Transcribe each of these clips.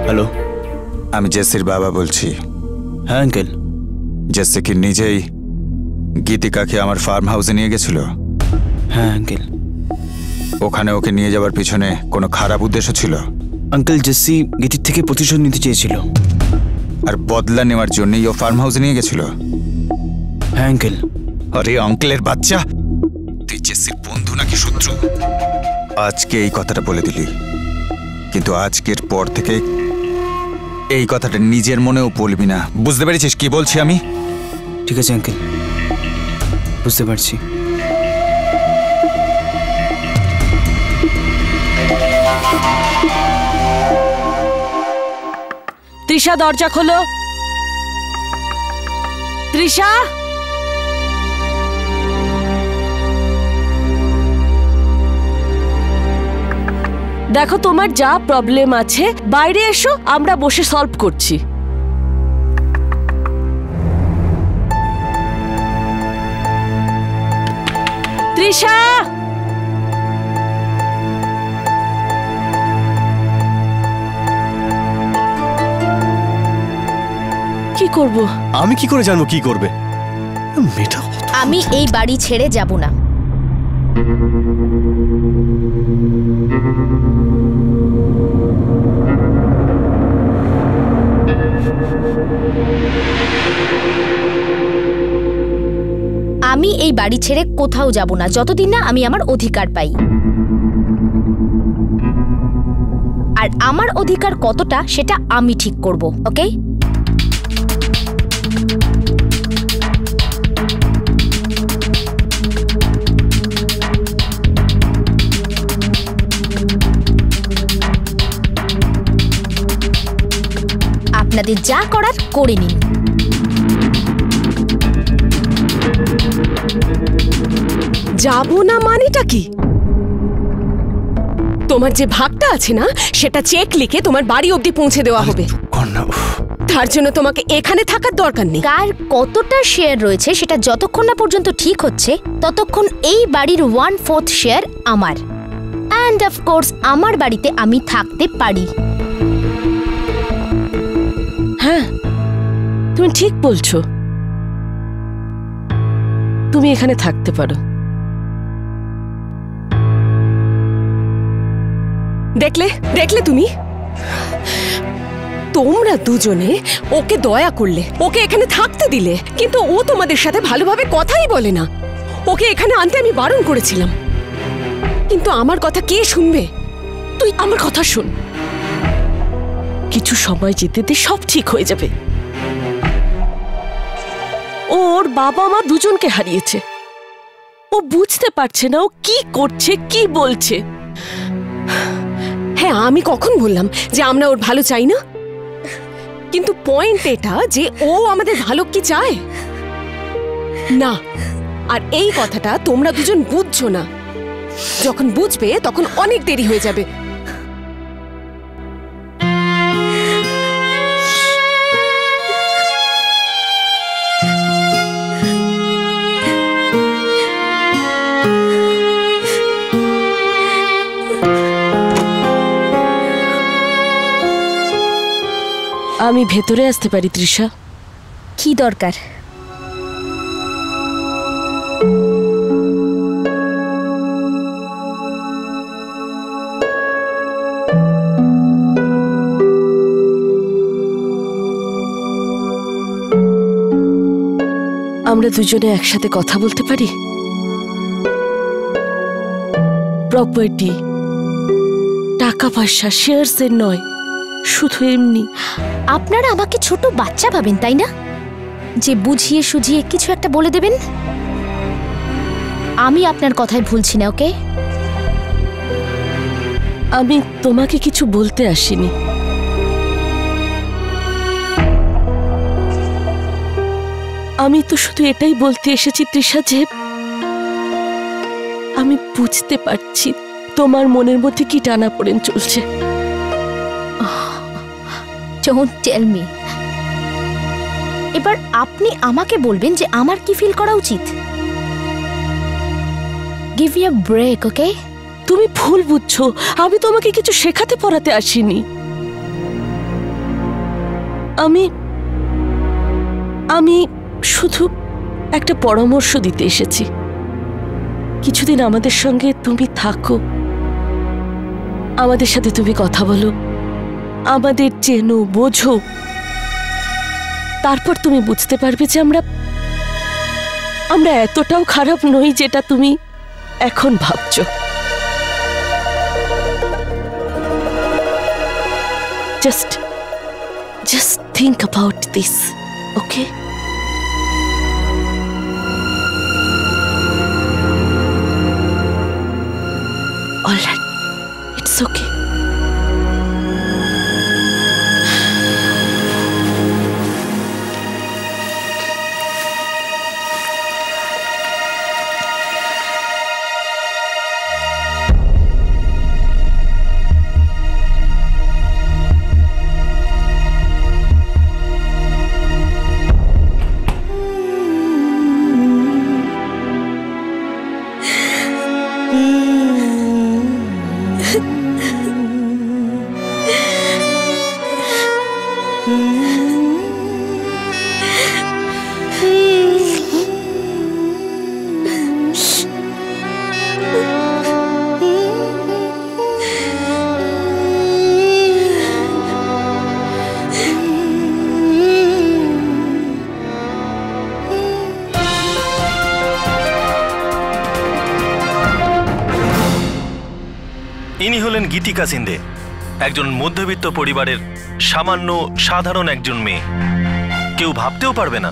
Hello, আমি জেসির বাবা বলছি। হ্যাঁ আঙ্কেল। জেসি কি নিজেই গীতিকাকে আমার ফার্ম হাউসে নিয়ে গেছিল? হ্যাঁ আঙ্কেল। ওখানে ওকে নিয়ে যাওয়ার পিছনে কোনো খারাপ উদ্দেশ্য ছিল? আঙ্কেল, জেসি গীতির থেকে প্রতিশোধ নিতে চেয়েছিল। আর বদলা নেওয়ার জন্যই ও ফার্ম হাউসে নিয়ে গেছিল? হ্যাঁ আঙ্কেল। আরে আঙ্কেলের বাচ্চা, তুই জেসির বন্ধু নাকি শত্রু? আজকে এই কথাটা বলে দিলি, কিন্তু আজকের পর থেকে এই কথাটা নিজের মনেও বলবি না, বুঝতে পেরেছিস কি বলছি আমি? ঠিক আছে আঙ্কেল, বুঝতে পারছি। তৃষা, দরজা খোলো। তৃষা, দেখো তোমার যা প্রবলেম আছে বাইরে এসো, আমরা বসে সলভ করছি। তৃষা, কি করব? আমি কি করে জানবো কি করবে? মেয়েটা আমি এই বাড়ি ছেড়ে যাব না। আমি এই বাড়ি ছেড়ে কোথাও যাব না যতদিন না আমি আমার অধিকার পাই। আর আমার অধিকার কতটা সেটা আমি ঠিক করব, ওকে? আপনাদের যা করার করে নিন। যাবো না মানেটা কি? তোমার যে ভাগটা আছে না, সেটা চেক লিখে তোমার বাড়ি অবধি পৌঁছে দেওয়া হবে। তার জন্য তোমাকে এখানে থাকার দরকার নেই। কার কতটা শেয়ার রয়েছে সেটা যতক্ষণ না পর্যন্ত ঠিক হচ্ছে ততক্ষণ এই বাড়ির 1/4 শেয়ার আমার। অ্যান্ড অফ কোর্স আমার বাড়িতে আমি থাকতে পারি। হ্যাঁ, তুমি ঠিক বলছো, তুমি এখানে থাকতে পারো। দেখলে দেখলে তুমি, তোমরা দুজনে ওকে দয়া করলে, ওকে এখানে থাকতে দিলে, কিন্তু ও তোমাদের সাথে ভালোভাবে কথাই বলে না। ওকে এখানে আনতে আমি বারণ করেছিলাম, কিন্তু আমার কথা কে শুনবে? তুই আমার কথা শুন, কিছু সময় যেতে দে, সব ঠিক হয়ে যাবে। ওর বাবা মা দুজনকে হারিয়েছে, ও বুঝতে পারছে না ও কি করছে, কি বলছে। হ্যাঁ, আমি কখন বললাম যে আমরা ওর ভালো চাই না? কিন্তু পয়েন্ট এটা যে ও আমাদের ভালো কি চায় না। আর এই কথাটা তোমরা দুজন বুঝছো না। যখন বুঝবে তখন অনেক দেরি হয়ে যাবে। আমি ভেতরে আসতে পারি তৃষা? কি দরকার? আমরা দুজনে একসাথে কথা বলতে পারি? প্রপার্টি, টাকা পয়সা, শেয়ারস এর নয়, শুধু এমনি। আপনারা আমাকে ছোট বাচ্চা ভাবেন তাই না, যে বুঝিয়ে সুঝিয়ে কিছু একটা বলে দেবেন? আমি আপনার কথায় ভুলছি না, ওকে? আমি তোমাকে কিছু বলতে আসিনি। আমি তো শুধু এটাই বলতে এসেছি তৃষা, যে আমি বুঝতে পারছি তোমার মনের মধ্যে কি টানাপোড়েন চলছে। Don't tell me. এবার আপনি আমাকে বলবেন যে আমার কি ফিল করা উচিত। Give me a break, okay? তুমি ভুল বুঝছো, আমি তোমাকে কিছু শেখাতে পড়াতে আসিনি। আমি আমি শুধু একটা পরামর্শ দিতে এসেছি। কিছুদিন আমাদের সঙ্গে তুমি থাকো, আমাদের সাথে তুমি কথা বলো, আমাদের চেনো বোঝো, তারপর তুমি বুঝতে পারবে যে আমরা এতটাও খারাপ নই যেটা তুমি এখন ভাবছো। Just think about this, okay? All right, it's okay. ইনি হলেন গীতিকা সিন্ধে, একজন মধ্যবিত্ত পরিবারের সামান্য সাধারণ একজন মেয়ে। কেউ ভাবতেও পারবে না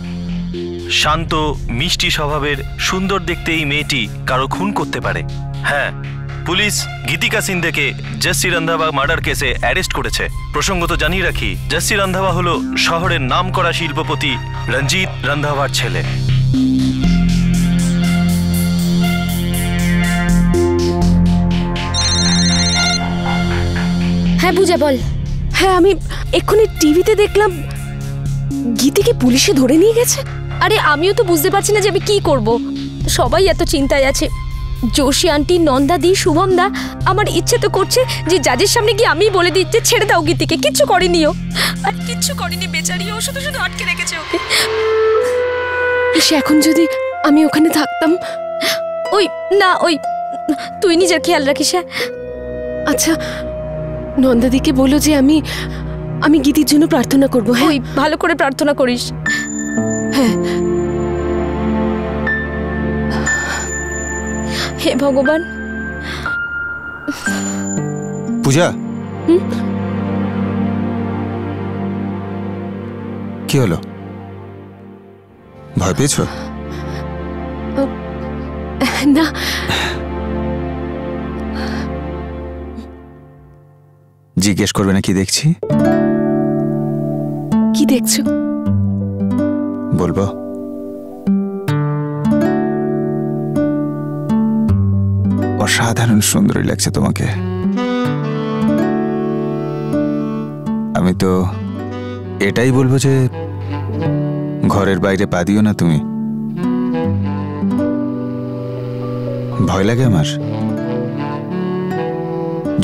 শান্ত মিষ্টি স্বভাবের সুন্দর দেখতে এই মেয়েটি কারো খুন করতে পারে। হ্যাঁ, পুলিশ গীতিকা সিন্ধেকে জেসি রন্ধাওয়া মার্ডার কেসে অ্যারেস্ট করেছে। প্রসঙ্গত জানিয়ে রাখি, জেসি রন্ধাওয়া হলো শহরের নামকরা শিল্পপতি রঞ্জিত রন্ধাওয়ার ছেলে। হ্যাঁ পূজা বল। হ্যাঁ, আমি এক্ষুনি টিভিতে দেখলাম গীতিকে পুলিশে ধরে নিয়ে গেছে। আরে আমিও তো বুঝতে পারছি না যে আমি কি করব। সবাই এত চিন্তায় আছে, যোশী আন্টি, নন্দা দি, শুভম দা। আমার ইচ্ছে তো করছে যে জাজের সামনে গিয়ে আমি বলে দিচ্ছি ছেড়ে দাও গীতিকে, কিচ্ছু করেনি ও। আর কিচ্ছু করেনি বেচারি, ও শুধু শুধু আটকে রেখেছে ওকে। সে এখন যদি আমি ওখানে থাকতাম। ওই না, ওই তুই নিজের খেয়াল রাখিস। হ্যাঁ আচ্ছা, নন্দাদিকে বলো যে আমি গীতির জন্য প্রার্থনা করব। হ্যাঁ, ওই ভালো করে প্রার্থনা করিস। হ্যাঁ। হে ভগবান। পূজা, কি হলো? ভয় পেয়েছো? না, জিজ্ঞেস করবে না কি দেখছি? কি দেখছো? বলবো? অসাধারণ সুন্দরী লাগছে তোমাকে। আমি তো এটাই বলবো যে ঘরের বাইরে পা দিও না তুমি। ভয় লাগে আমার,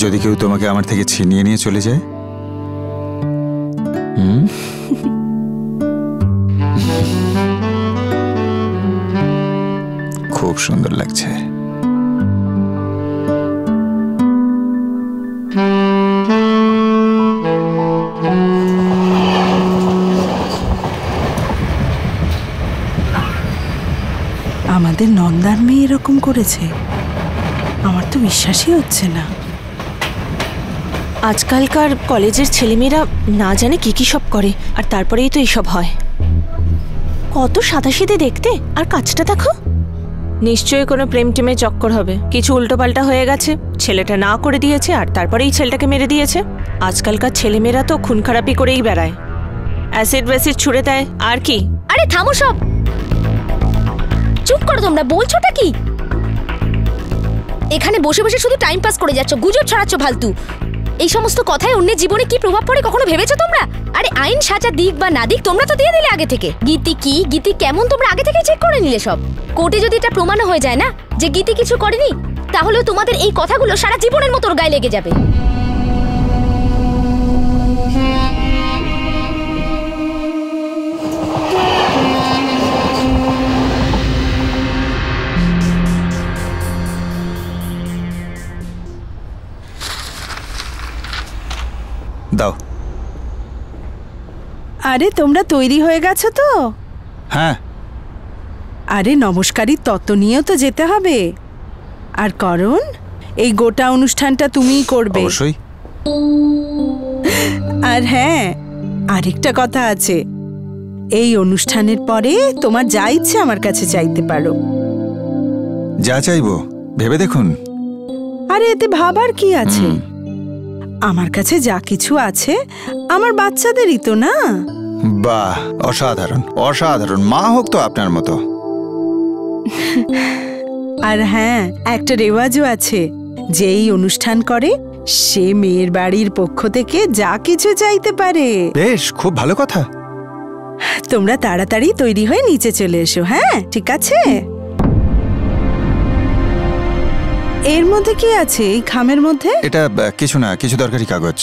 যদি কেউ তোমাকে আমার থেকে ছিনিয়ে নিয়ে চলে যায়। খুব সুন্দর লাগছে। আমাদের নন্দার মেয়ে এরকম করেছে, আমার তো বিশ্বাসই হচ্ছে না। আজকালকার কলেজের ছেলেমেয়েরা না জানে কি কি সব করে, আর তারপরেই তো এইসব হয়। কত সাদাসিধে দেখতে, আর কাজটা দেখো। নিশ্চয়ই কোনো প্রেম টেমে চক্কর হবে, কিছু উল্টোপাল্টা হয়ে গেছে, ছেলেটা না করে দিয়েছে আর তারপরেই ছেলেটাকে মেরে দিয়েছে। আজকালকার ছেলেমেয়েরা তো খুন খারাপি করেই বেড়ায়, অ্যাসিড ওয়াসিড ছুড়ে দেয়। আর কি? আরে থামো সব, চুপ করো তোমরা। বলছোটা কি? এখানে বসে বসে শুধু টাইম পাস করে যাচ্ছ, গুজব ছড়াচ্ছ ফালতু। এই সমস্ত কথায় অন্যের জীবনে কি প্রভাব পড়ে কখনো ভেবেছো তোমরা? আরে আইন সাজা দিক বা না দিক তোমরা তো দিয়ে দিলে আগে থেকে। গীতি কি, গীতি কেমন, তোমরা আগে থেকে চেক করে নিলে সব। কোর্টে যদি এটা প্রমাণ হয়ে যায় না যে গীতি কিছু করেনি, তাহলে তোমাদের এই কথাগুলো সারা জীবনের মতো ওর গায়ে লেগে যাবে। আরে তোমরা তৈরি হয়ে গেছো তো? হ্যাঁ। আরে নমস্কারী তত্ত্ব নিয়েও তো যেতে হবে। আর করণ, এই গোটা অনুষ্ঠানটা তুমিই করবে। অবশ্যই। আর হ্যাঁ, আরেকটা কথা আছে, এই অনুষ্ঠানের পরে তোমার যা ইচ্ছে আমার কাছে চাইতে পারো। যা চাইবো ভেবে দেখুন। আরে এতে ভাবার কি আছে? আমার কাছে যা কিছু আছে আমার বাচ্চাদেরই তো না। বাহ, অসাধারণ অসাধারণ। মা হোক তো আপনার মতো। আর হ্যাঁ, একটা রেওয়াজও আছে, যেই অনুষ্ঠান করে সে মেয়ের বাড়ির পক্ষ থেকে যা কিছু চাইতে পারে। বেশ, খুব ভালো কথা। তোমরা তাড়াতাড়ি তৈরি হয়ে নিচে চলে এসো। হ্যাঁ, ঠিক আছে। এর মধ্যে কি আছে এই খামের মধ্যে? এটা কিছু না, কিছু দরকারি কাগজ।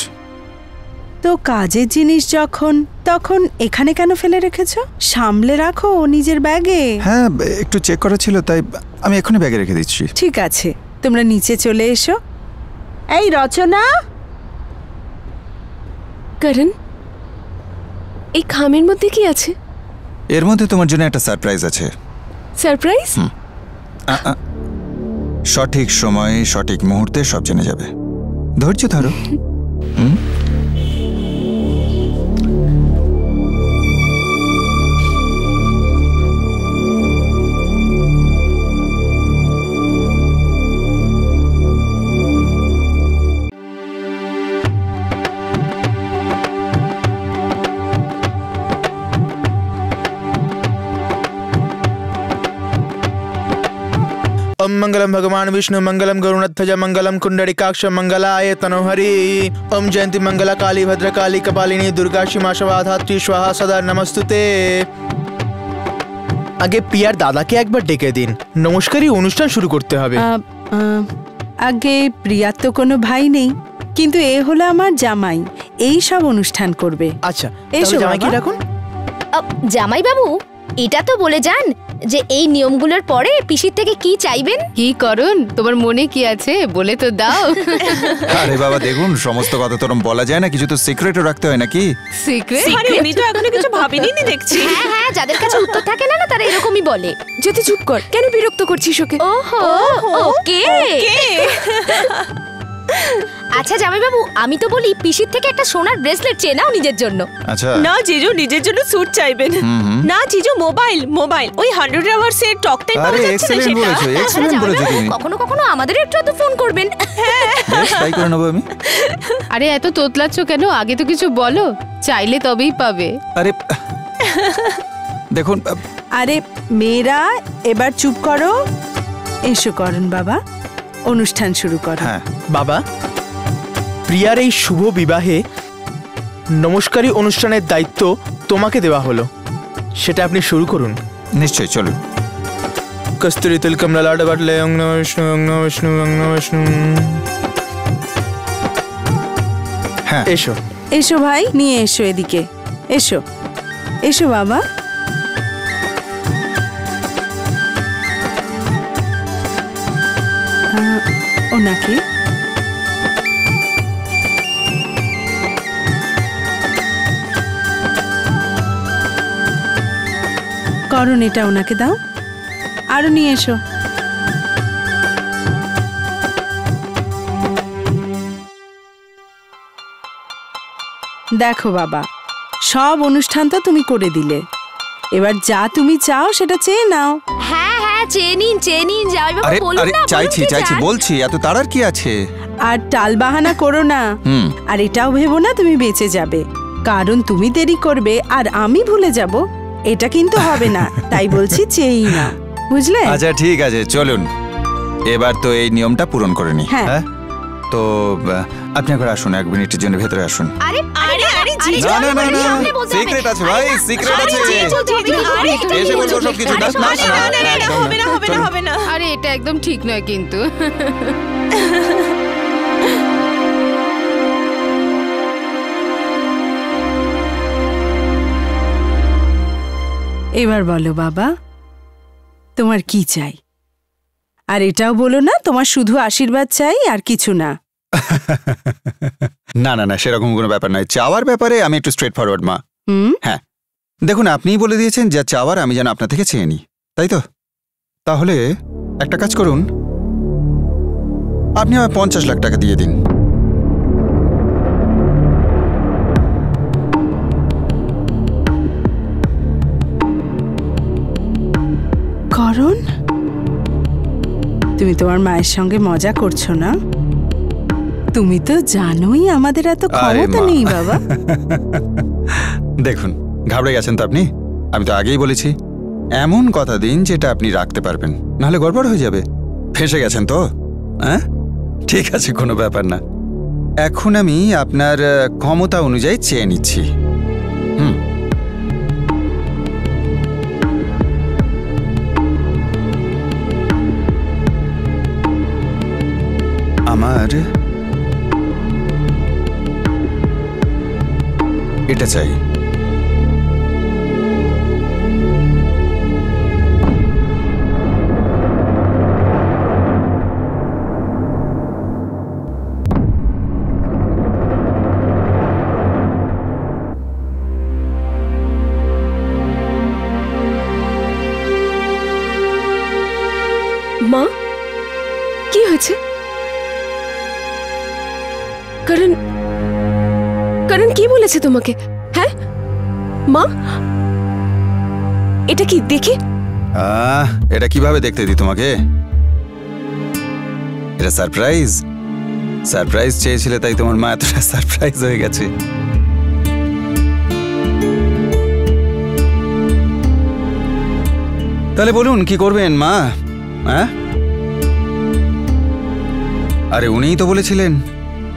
তো কাজের জিনিস যখন, তখন এখানে কেন ফেলে রেখেছো? সামলে রাখো নিজের ব্যাগে। হ্যাঁ, একটু চেক করা ছিল, তাই আমি এখনই ব্যাগে রেখে দিচ্ছি। ঠিক আছে, তোমরা নিচে চলে এসো। এই রচনা। করণ, এই খামের মধ্যে কি আছে? এর মধ্যে তোমার জন্য একটা সারপ্রাইজ আছে। সারপ্রাইজ? সঠিক সময়ে সঠিক মুহূর্তে সব জেনে যাবে। ধৈর্য ধরো। ओम मंगलम भगवान विष्णु मंगलम गरुणध्वज मंगलम कुंडलिकाक्ष मंगलाय तनोहरि। ओम जयंती मंगला काली भद्रकाली कपालिनी दुर्गा शिमा स्वाधात्री स्वाहा सदा नमस्तुते। আগে পিয়ার দাদাকে একবার ডেকে দিন, নমস্কারী অনুষ্ঠান শুরু করতে হবে। আগে প্রিয়ার তো কোনো ভাই নেই, কিন্তু এ হলো আমার জামাই, এই সব অনুষ্ঠান করবে। আচ্ছা, এসো জামাইকে রাখুন। জামাই বাবু, এটা তো বলে যান যে এই নিয়মগুলোর পরে পিসির থেকে কি চাইবেন। কি করুন, তোমার মনে কি আছে বলে তো দাও। আরে বাবা দেখুন, সমস্ত কথা তো বলা যায় না, কিছু তো সিক্রেটও রাখতে হয় নাকি? সিক্রেট? উনি তো এখনো কিছু ভাবেনি দেখছি। হ্যাঁ হ্যাঁ, যাদের কাছে উত্তর থাকে না তারা এরকমই বলে। যদি চুপ কর, কেন বিরক্ত করছিস ওকে? ওহো, ওকে। আচ্ছা জামাই বাবু, আমি তো বলি পিসির থেকে একটা সোনার ব্রেসলেট চেয়ে নাও নিজের জন্য। আচ্ছা। না জিজু, নিজের জন্য স্যুট চাইবেন। না জিজু, মোবাইল মোবাইল ওই 100 আওয়ার্স এর টক টাইম পাওয়া যাচ্ছে না সেটা। এক্সেলেন্ট বলেছো তুমি। কখনো কখনো আমাদের একটু তো ফোন করবেন। বেশ, তাই করে নেবো আমি। আরে এত তোতলাচ্ছ কেন? আগে তো কিছু বলো, চাইলে তবেই পাবে। আরে দেখুন। আরে মেয়েরা এবার চুপ করো। এসো করণ বাবা, অনুষ্ঠান শুরু করো। হ্যাঁ বাবা, প্রিয়ার এই শুভ বিবাহে নমস্কারী অনুষ্ঠানের দায়িত্ব তোমাকে দেওয়া হলো, সেটা আপনি শুরু করুন। নিশ্চয়ই, চলুন। কস্তুরী তিলকম ললাট বাটলে অং নমঃ বিষ্ণু অং নমঃ বিষ্ণু অং নমঃ বিষ্ণু। হ্যাঁ, এসো এসো ভাই, নিয়ে এসো এদিকে। এসো এসো বাবা। ওনাকে করণ, এটা ওনাকে দাও। আরো নিয়ে এসো। দেখো বাবা, সব অনুষ্ঠান তো তুমি করে দিলে, এবার যা তুমি চাও সেটা চেয়ে নাও। হ্যাঁ হ্যাঁ, চেয়ে নিন জামাই বাবু, আরে বলুন আরে না। চাইছি বলছি, এত তাড়ার কি আছে? আর টাল বাহানা করো না। আর এটাও ভেবো না তুমি বেঁচে যাবে, কারণ তুমি দেরি করবে আর আমি ভুলে যাব, এটা কিন্তু হবে না। তাই বলছি চেয়েই না, বুঝলে? আচ্ছা ঠিক আছে, চলুন এবার তো এই নিয়মটা পূরণ করে নি। হ্যাঁ। তো আপনি একবার আসুন, 1 মিনিটের জন্য ভেতরে আসুন। আরে আরে আরে, না না না, সিক্রেট আছে ভাই, সিক্রেট আছে। এসে বলবো সব কিছু। হবে না। আরে এটা একদম ঠিক নয় কিন্তু। এবার বলো বাবা, তোমার কি চাই? আর এটাও বলো না তোমার শুধু আশীর্বাদ চাই, আর কিছু না। না না না, সেরকম কোনো ব্যাপার নয়। চাওয়ার ব্যাপারে আমি একটু স্ট্রেট ফরওয়ার্ড মা। হ্যাঁ, দেখুন আপনিই বলে দিয়েছেন যা চাওয়ার আমি যেন আপনার থেকে চেয়ে নিই, তাই তো? তাহলে একটা কাজ করুন, আপনি আমায় 50 লাখ টাকা দিয়ে দিন। করণ, তুমি তোমার মায়ের সঙ্গে মজা করছো না? তুমি তো জানোই আমাদের এত ক্ষমতা নেই বাবা। দেখুন ঘাবড়ে গেছেন তো আপনি? আমি তো আগেই বলেছি এমন কথা দিন যেটা আপনি রাখতে পারবেন, নাহলে গড়বড় হয়ে যাবে। ফেঁসে গেছেন তো? হ্যাঁ, ঠিক আছে, কোনো ব্যাপার না। এখন আমি আপনার ক্ষমতা অনুযায়ী চেয়ে নিচ্ছি। আমার এটা চাই। মা, কি হয়েছে? করণ, করণ কি বলেছে তোমাকে? হ্যাঁ মা, এটা কি দেখে? এটা কিভাবে দেখতে দিই তোমাকে? এটা সারপ্রাইজ। সারপ্রাইজ চেয়েছিলে তাই তোমার মা এতটা সারপ্রাইজ হয়ে গেছে। তাহলে বলুন কি করবেন মা? হ্যাঁ, আরে উনিই তো বলেছিলেন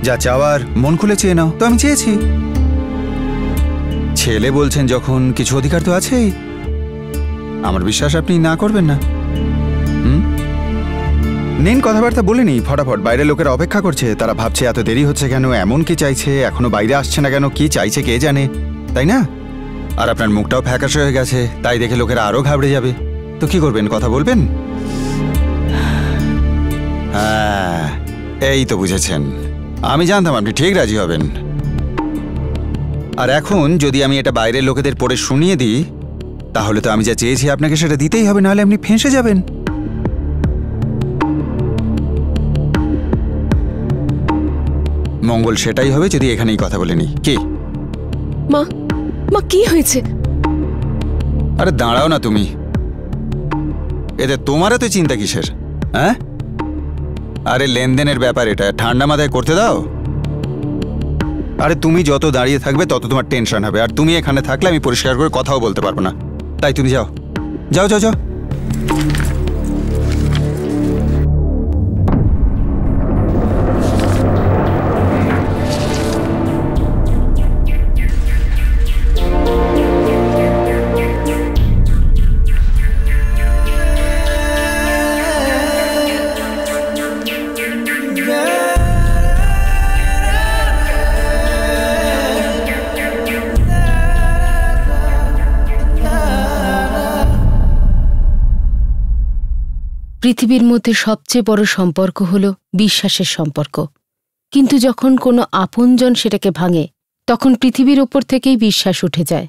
যা চাওয়ার মন খুলে চেয়ে নাও, তো আমি চেয়েছি। ছেলে বলছেন যখন কিছু অধিকার তো আছেই। আমার বিশ্বাস আপনি না করবেন না। নিন কথাবার্তা বলে নি ফটাফট। বাইরে লোকেরা অপেক্ষা করছে, তারা ভাবছে এত দেরি হচ্ছে কেন, এমন কি চাইছে, এখনো বাইরে আসছে না কেন, কি চাইছে কে জানে, তাই না? আর আপনার মুখটাও ফ্যাকাশে হয়ে গেছে, তাই দেখে লোকেরা আরো ঘাবড়ে যাবে। তো কি করবেন, কথা বলবেন? হ্যাঁ, এই তো বুঝেছেন। আমি জানতাম আপনি ঠিক রাজি হবেন। আর এখন যদি আমি এটা বাইরের লোকেদের পড়ে শুনিয়ে দিই, তাহলে তো আমি যা চেয়েছি আপনাকে সেটা দিতেই হবে, নাহলে আপনি ফেঁসে যাবেন। মঙ্গল সেটাই হবে যদি এখানেই কথা বলে নি। কি মা, মা কি হয়েছে? আরে দাঁড়াও না তুমি, এতে তোমার এত চিন্তা কিসের? হ্যাঁ, আরে লেনদেনের ব্যাপার, এটা ঠান্ডা মাথায় করতে দাও। আরে তুমি যত দাঁড়িয়ে থাকবে তত তোমার টেনশন হবে, আর তুমি এখানে থাকলে আমি পরিষ্কার করে কথাও বলতে পারবো না। তাই তুমি যাও যাও যাও যাও। পৃথিবীর মধ্যে সবচেয়ে বড় সম্পর্ক হলো বিশ্বাসের সম্পর্ক, কিন্তু যখন কোনো আপনজন সেটাকে ভাঙে তখন পৃথিবীর ওপর থেকেই বিশ্বাস উঠে যায়।